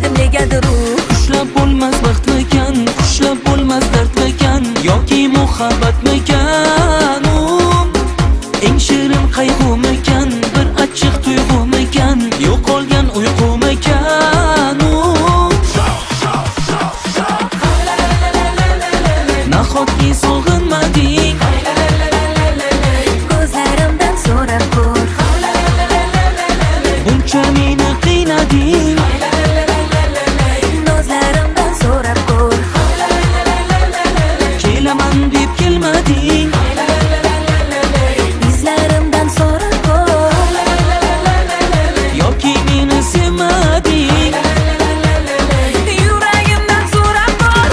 bilmadim negadir u. Ushlab bo'lmas baxtmikan, ushlab bo'lmas dardmikan, yoki muhabbatmikan u. Eng shirin qayg'umikan, bir achchiq tuyg'umikan, yo'qolgan uyqumikan u. Nahotki sog'inmading, Ko'zlarimdan so'rab ko'r. buncha meni qiynading, Nozlarimdan so'rab ko'r. kelaman deb kelmading, Izlarimdan so'rab ko'r. yoki meni sevmading. Yuragimdan so'rab ko'r.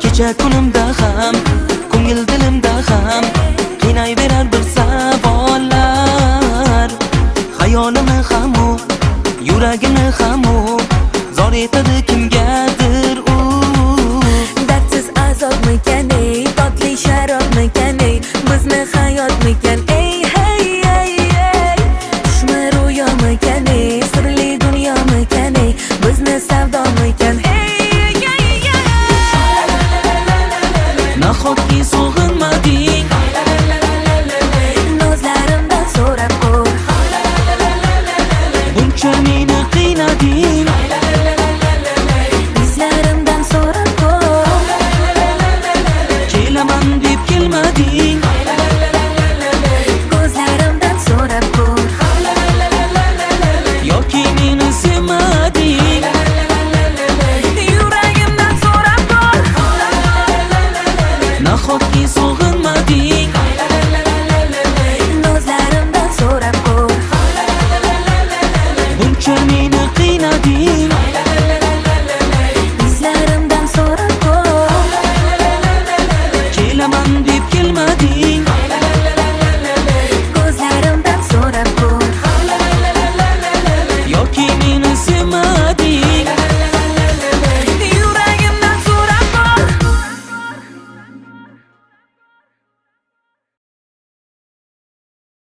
Kecha kunimda ham, ko'ngil dilimda ham qiynayverar bir savollar. Xayolini ham u, yuragini ham u, zor etadi kimgadir u. Dardsiz azobmikan ey, totli sharobmikan ey, bizni hayotmikan ey, hey hey hey. Tushmi ro'yomikan ey, sirli dunyomikan ey, bizni savdomikan ey. Nahotki sog'inmading, Nozlarimdan so'rab ko'r. buncha meni qiynading, Izlarimdan so'rab ko'r. kelaman deb kelmading, Ko'zlarimdan so'rab ko'r. yoki meni sevmading. Yuragimdan so'rab ko'r. Nahotki